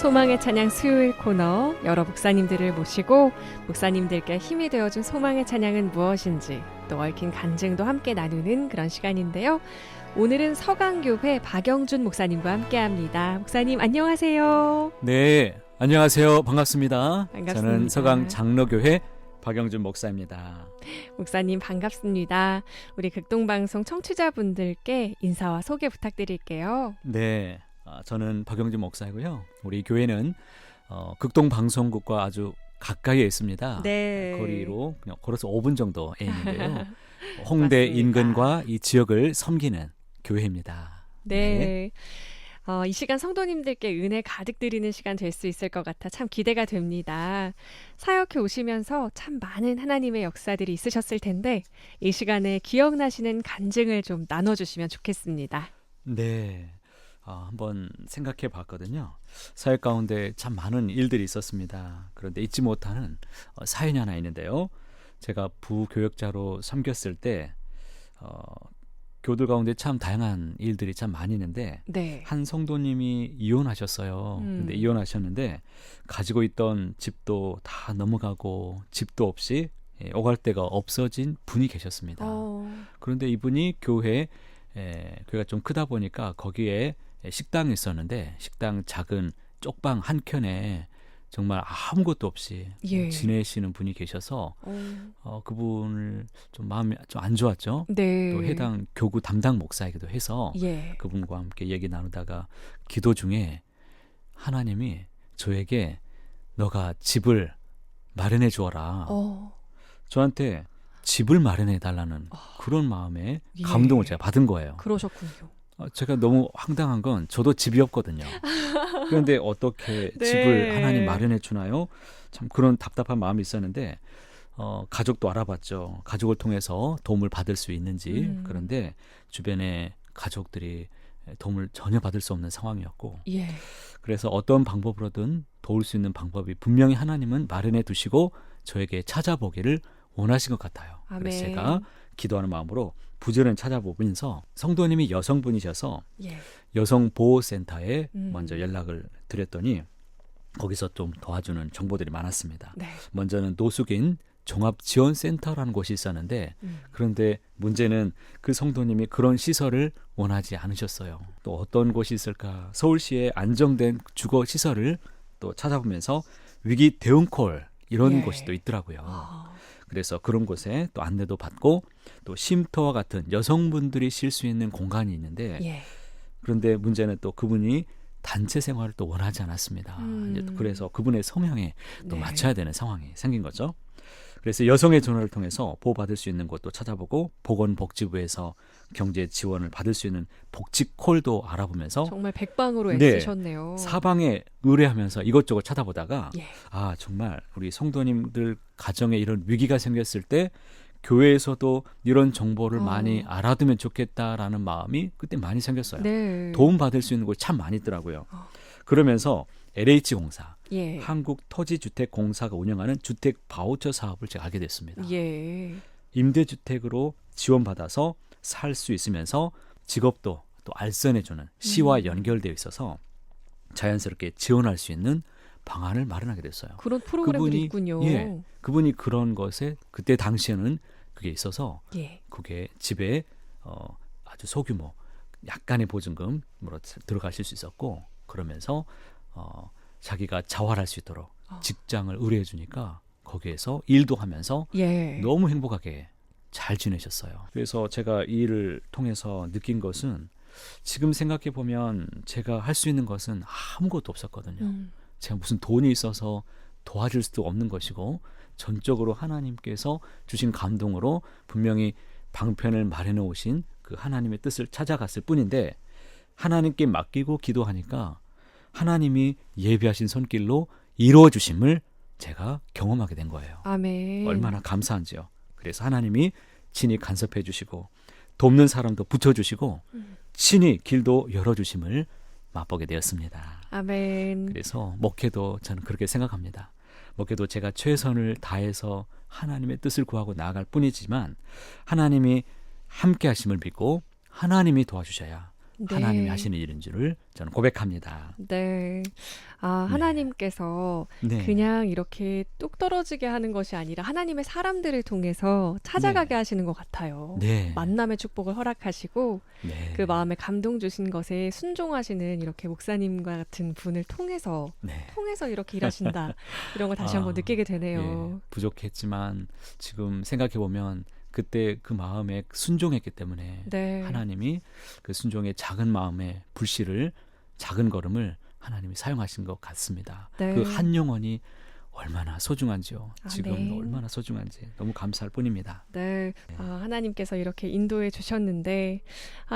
소망의 찬양 수요일 코너, 여러 목사님들을 모시고 목사님들께 힘이 되어준 소망의 찬양은 무엇인지, 또 얽힌 간증도 함께 나누는 그런 시간인데요. 오늘은 서강교회 박영준 목사님과 함께합니다. 목사님 안녕하세요. 네, 안녕하세요. 반갑습니다. 반갑습니다. 저는 서강 장로교회 박영준 목사입니다. 목사님 반갑습니다. 우리 극동방송 청취자분들께 인사와 소개 부탁드릴게요. 네, 저는 박영준 목사이고요. 우리 교회는 극동방송국과 아주 가까이에 있습니다. 네. 거리로 그냥 걸어서 5분 정도에 있는데요. 홍대 맞습니다. 인근과 이 지역을 섬기는 교회입니다. 네. 이 시간 성도님들께 은혜 가득 드리는 시간 될 수 있을 것 같아 참 기대가 됩니다. 사역해 오시면서 참 많은 하나님의 역사들이 있으셨을 텐데 이 시간에 기억나시는 간증을 좀 나눠주시면 좋겠습니다. 네, 한번 생각해 봤거든요. 사역 가운데 참 많은 일들이 있었습니다. 그런데 잊지 못하는 사연이 하나 있는데요. 제가 부교역자로 섬겼을 때 교들 가운데 참 다양한 일들이 참 많이 있는데 네. 한 성도님이 이혼하셨어요. 근데 이혼하셨는데 가지고 있던 집도 다 넘어가고 집도 없이 오갈 데가 없어진 분이 계셨습니다. 그런데 이분이 교회가 좀 크다 보니까 거기에 식당이 있었는데 식당 작은 쪽방 한 켠에 정말 아무것도 없이 예. 지내시는 분이 계셔서 그분을 좀 마음이 좀 안 좋았죠. 네. 또 해당 교구 담당 목사이기도 해서 예. 그분과 함께 얘기 나누다가 기도 중에 하나님이 저에게 너가 집을 마련해 주어라. 저한테 집을 마련해 달라는 그런 마음에 예. 감동을 제가 받은 거예요. 그러셨군요. 제가 너무 황당한 건 저도 집이 없거든요. 그런데 어떻게 네. 집을 하나님 마련해 주나요? 참 그런 답답한 마음이 있었는데 가족도 알아봤죠. 가족을 통해서 도움을 받을 수 있는지. 그런데 주변에 가족들이 도움을 전혀 받을 수 없는 상황이었고 예. 그래서 어떤 방법으로든 도울 수 있는 방법이 분명히 하나님은 마련해 두시고 저에게 찾아보기를 원하신 것 같아요. 아멘. 그래서 제가 기도하는 마음으로 부지런히 찾아보면서 성도님이 여성분이셔서 예. 여성보호센터에 먼저 연락을 드렸더니 거기서 좀 도와주는 정보들이 많았습니다. 네. 먼저는 노숙인 종합지원센터라는 곳이 있었는데 그런데 문제는 그 성도님이 그런 시설을 원하지 않으셨어요. 또 어떤 곳이 있을까? 서울시에 안정된 주거시설을 또 찾아보면서 위기 대응콜 이런 예. 곳이 또 있더라고요. 그래서 그런 곳에 또 안내도 받고 또 쉼터와 같은 여성분들이 쉴 수 있는 공간이 있는데 예. 그런데 문제는 또 그분이 단체 생활을 또 원하지 않았습니다. 이제 또 그래서 그분의 성향에 또 네. 맞춰야 되는 상황이 생긴 거죠. 그래서 여성의 전화를 통해서 보호받을 수 있는 곳도 찾아보고 보건복지부에서 경제 지원을 받을 수 있는 복지콜도 알아보면서 정말 백방으로 네, 애쓰셨네요. 사방에 의뢰하면서 이것저것 찾아보다가 예. 정말 우리 성도님들 가정에 이런 위기가 생겼을 때 교회에서도 이런 정보를 많이 알아두면 좋겠다라는 마음이 그때 많이 생겼어요. 네. 도움받을 수 있는 곳이 참 많이 있더라고요. 그러면서 LH공사, 예. 한국토지주택공사가 운영하는 주택 바우처 사업을 제가 알게 됐습니다. 예. 임대주택으로 지원받아서 살 수 있으면서 직업도 또 알선해주는 시와 연결되어 있어서 자연스럽게 지원할 수 있는 방안을 마련하게 됐어요. 그런 프로그램들이 있군요. 예, 그분이 그런 것에 그때 당시에는 그게 있어서 예. 그게 집에 아주 소규모 약간의 보증금으로 들어가실 수 있었고 그러면서 자기가 자활할 수 있도록 직장을 의뢰해 주니까 거기에서 일도 하면서 예. 너무 행복하게 잘 지내셨어요. 그래서 제가 이 일을 통해서 느낀 것은 지금 생각해 보면 제가 할 수 있는 것은 아무것도 없었거든요. 제가 무슨 돈이 있어서 도와줄 수도 없는 것이고 전적으로 하나님께서 주신 감동으로 분명히 방편을 마련해 오신 그 하나님의 뜻을 찾아갔을 뿐인데 하나님께 맡기고 기도하니까 하나님이 예비하신 손길로 이루어 주심을 제가 경험하게 된 거예요. 아멘. 얼마나 감사한지요. 그래서 하나님이 친히 간섭해 주시고 돕는 사람도 붙여주시고 친히 길도 열어주심을 맛보게 되었습니다. 아멘. 그래서 목회도 저는 그렇게 생각합니다. 목회도 제가 최선을 다해서 하나님의 뜻을 구하고 나아갈 뿐이지만 하나님이 함께 하심을 믿고 하나님이 도와주셔야 네. 하나님이 하시는 일인 줄을 저는 고백합니다. 네. 네. 하나님께서 네. 그냥 이렇게 뚝 떨어지게 하는 것이 아니라 하나님의 사람들을 통해서 찾아가게 네. 하시는 것 같아요. 네. 만남의 축복을 허락하시고 네. 그 마음에 감동 주신 것에 순종하시는 이렇게 목사님과 같은 분을 통해서 네. 이렇게 일하신다. 이런 걸 다시 한번 느끼게 되네요. 예, 부족했지만 지금 생각해 보면 그때 그 마음에 순종했기 때문에 네. 하나님이 그 순종의 작은 마음의 불씨를 작은 걸음을 하나님이 사용하신 것 같습니다. 네. 그 한 영혼이 얼마나 소중한지요. 지금 아멘. 얼마나 소중한지 너무 감사할 뿐입니다. 네. 네. 하나님께서 이렇게 인도해 주셨는데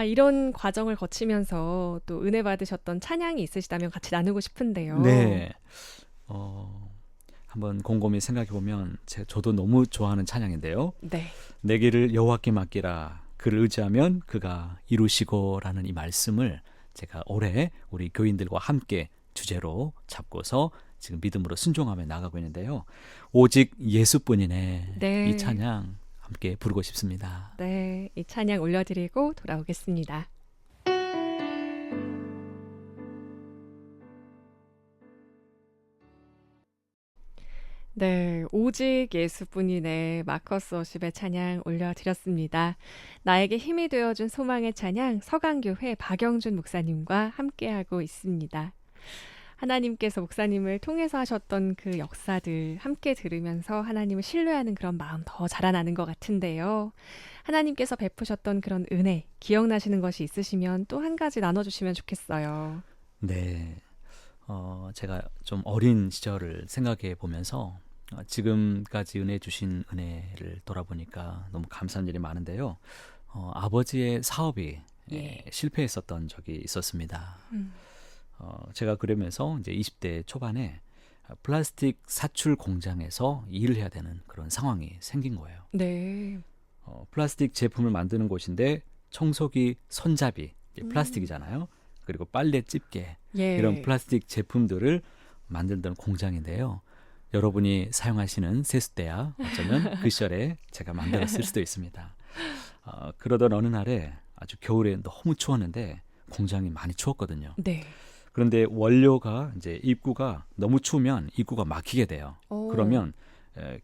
이런 과정을 거치면서 또 은혜 받으셨던 찬양이 있으시다면 같이 나누고 싶은데요. 네. 한번 곰곰이 생각해 보면 저도 너무 좋아하는 찬양인데요. 네. 내 길을 여호와께 맡기라. 그를 의지하면 그가 이루시고라는 이 말씀을 제가 올해 우리 교인들과 함께 주제로 잡고서 지금 믿음으로 순종하며 나가고 있는데요. 오직 예수뿐이네. 네. 이 찬양 함께 부르고 싶습니다. 네. 이 찬양 올려드리고 돌아오겠습니다. 네, 오직 예수뿐이네. 마커스 워십의 찬양 올려드렸습니다. 나에게 힘이 되어준 소망의 찬양 서강교회 박영준 목사님과 함께하고 있습니다. 하나님께서 목사님을 통해서 하셨던 그 역사들 함께 들으면서 하나님을 신뢰하는 그런 마음 더 자라나는 것 같은데요. 하나님께서 베푸셨던 그런 은혜 기억나시는 것이 있으시면 또 한 가지 나눠주시면 좋겠어요. 네. 제가 좀 어린 시절을 생각해 보면서 지금까지 은혜 주신 은혜를 돌아보니까 너무 감사한 일이 많은데요. 아버지의 사업이 실패했었던 적이 있었습니다. 제가 그러면서 이제 20대 초반에 플라스틱 사출 공장에서 일을 해야 되는 그런 상황이 생긴 거예요. 네. 플라스틱 제품을 만드는 곳인데 청소기 손잡이, 플라스틱이잖아요. 그리고 빨래 집게 이런 플라스틱 제품들을 만들던 공장인데요. 여러분이 사용하시는 세숫대야 어쩌면 그 시절에 제가 만들었을 수도 있습니다. 그러던 어느 날에 아주 겨울에 너무 추웠는데 공장이 많이 추웠거든요. 네. 그런데 원료가 이제 입구가 너무 추우면 입구가 막히게 돼요. 그러면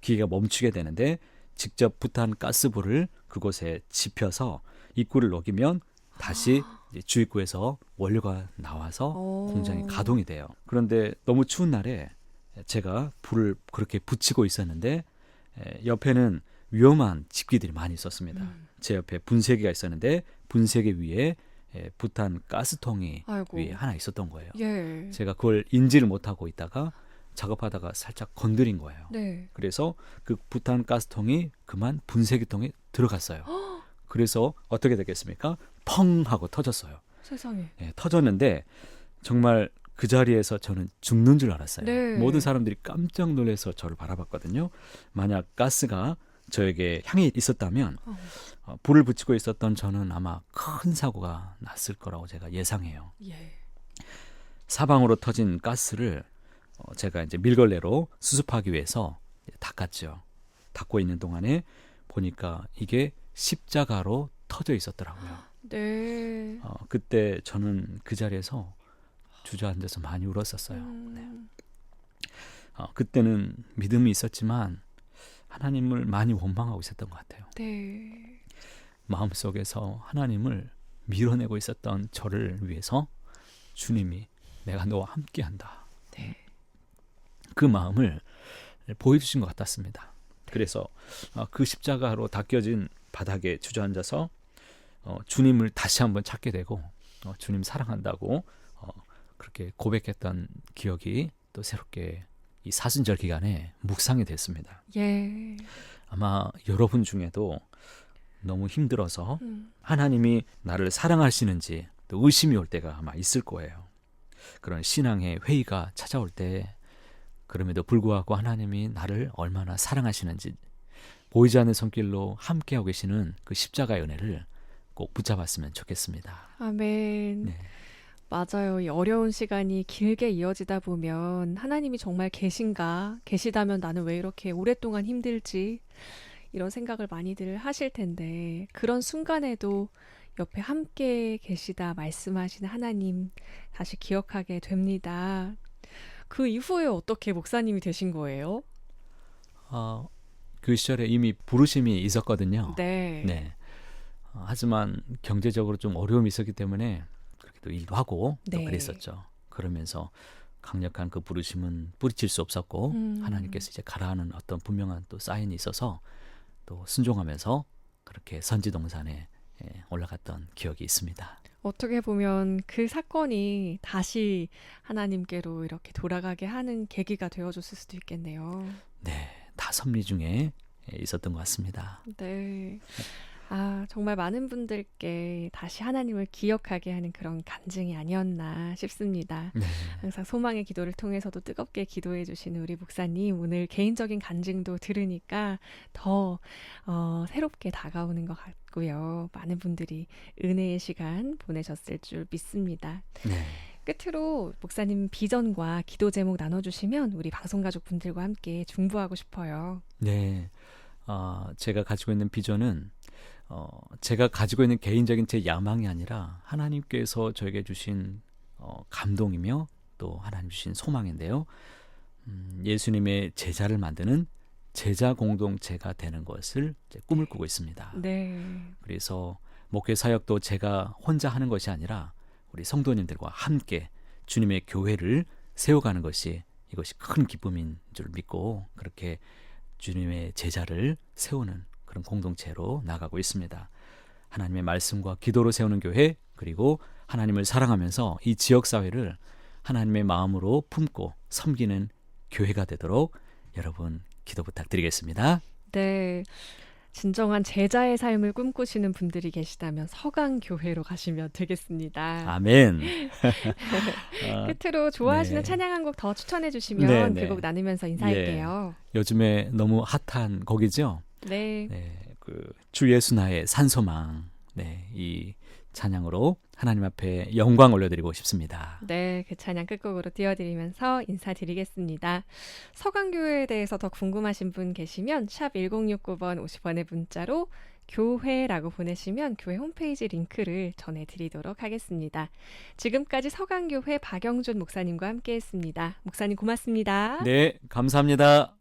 기계가 멈추게 되는데 직접 부탄 가스불을 그곳에 지펴서 입구를 녹이면 다시 이제 주입구에서 원료가 나와서 공장이 가동이 돼요. 그런데 너무 추운 날에 제가 불을 그렇게 붙이고 있었는데 옆에는 위험한 집기들이 많이 있었습니다. 제 옆에 분쇄기가 있었는데 분쇄기 위에 부탄 가스통이 위에 하나 있었던 거예요. 예. 제가 그걸 인지를 못하고 있다가 작업하다가 살짝 건드린 거예요. 네. 그래서 그 부탄 가스통이 그만 분쇄기통에 들어갔어요. 그래서 어떻게 됐겠습니까? 펑 하고 터졌어요. 세상에. 네, 터졌는데 정말 그 자리에서 저는 죽는 줄 알았어요. 네. 모든 사람들이 깜짝 놀라서 저를 바라봤거든요. 만약 가스가 저에게 향해 있었다면 불을 붙이고 있었던 저는 아마 큰 사고가 났을 거라고 제가 예상해요. 예. 사방으로 터진 가스를 제가 이제 밀걸레로 수습하기 위해서 닦았죠. 닦고 있는 동안에 보니까 이게 십자가로 터져 있었더라고요. 네. 그때 저는 그 자리에서 주저앉아서 많이 울었었어요. 네. 그때는 믿음이 있었지만 하나님을 많이 원망하고 있었던 것 같아요. 네. 마음속에서 하나님을 밀어내고 있었던 저를 위해서 주님이 내가 너와 함께한다. 네. 그 마음을 보여주신 것 같았습니다. 그래서 그 십자가로 닦여진 바닥에 주저앉아서 주님을 다시 한번 찾게 되고 주님 사랑한다고 그렇게 고백했던 기억이 또 새롭게 이 사순절 기간에 묵상이 됐습니다. 예. 아마 여러분 중에도 너무 힘들어서 하나님이 나를 사랑하시는지 또 의심이 올 때가 아마 있을 거예요. 그런 신앙의 회의가 찾아올 때 그럼에도 불구하고 하나님이 나를 얼마나 사랑하시는지 보이지 않는 손길로 함께하고 계시는 그 십자가의 은혜를 꼭 붙잡았으면 좋겠습니다. 아멘. 네. 맞아요. 이 어려운 시간이 길게 이어지다 보면 하나님이 정말 계신가? 계시다면 나는 왜 이렇게 오랫동안 힘들지? 이런 생각을 많이들 하실 텐데 그런 순간에도 옆에 함께 계시다 말씀하시는 하나님 다시 기억하게 됩니다. 그 이후에 어떻게 목사님이 되신 거예요? 그 시절에 이미 부르심이 있었거든요. 네. 네. 하지만 경제적으로 좀 어려움이 있었기 때문에 그렇게 또 일도 하고 또 네. 그랬었죠. 그러면서 강력한 그 부르심은 뿌리칠 수 없었고 하나님께서 이제 가라하는 어떤 분명한 또 사인이 있어서 또 순종하면서 그렇게 선지동산에 올라갔던 기억이 있습니다. 어떻게 보면 그 사건이 다시 하나님께로 이렇게 돌아가게 하는 계기가 되어줬을 수도 있겠네요. 네, 다 섭리 중에 있었던 것 같습니다. 네. 정말 많은 분들께 다시 하나님을 기억하게 하는 그런 간증이 아니었나 싶습니다. 네. 항상 소망의 기도를 통해서도 뜨겁게 기도해 주시는 우리 목사님, 오늘 개인적인 간증도 들으니까 더 새롭게 다가오는 것 같고요. 많은 분들이 은혜의 시간 보내셨을 줄 믿습니다. 네. 끝으로 목사님 비전과 기도 제목 나눠주시면 우리 방송가족 분들과 함께 중보하고 싶어요. 네. 제가 가지고 있는 비전은 제가 가지고 있는 개인적인 제 야망이 아니라 하나님께서 저에게 주신 감동이며 또 하나님 주신 소망인데요. 예수님의 제자를 만드는 제자 공동체가 되는 것을 이제 꿈을 꾸고 있습니다. 네. 그래서 목회 사역도 제가 혼자 하는 것이 아니라 우리 성도님들과 함께 주님의 교회를 세워가는 것이 이것이 큰 기쁨인 줄 믿고 그렇게 주님의 제자를 세우는 그런 공동체로 나가고 있습니다. 하나님의 말씀과 기도로 세우는 교회, 그리고 하나님을 사랑하면서 이 지역사회를 하나님의 마음으로 품고 섬기는 교회가 되도록 여러분 기도 부탁드리겠습니다. 네. 진정한 제자의 삶을 꿈꾸시는 분들이 계시다면 서강교회로 가시면 되겠습니다. 아멘. 끝으로 좋아하시는 네. 찬양 한 곡 더 추천해 주시면 네, 네. 그 곡 나누면서 인사할게요. 요즘에 너무 핫한 곡이죠. 네. 네, 그 주 예수 나의 산소망. 네, 이 찬양으로 하나님 앞에 영광 올려드리고 싶습니다. 네, 그 찬양 끝곡으로 띄워드리면서 인사드리겠습니다. 서강교회에 대해서 더 궁금하신 분 계시면 샵 1069번 50원의 문자로 교회라고 보내시면 교회 홈페이지 링크를 전해드리도록 하겠습니다. 지금까지 서강교회 박영준 목사님과 함께했습니다. 목사님 고맙습니다. 네, 감사합니다.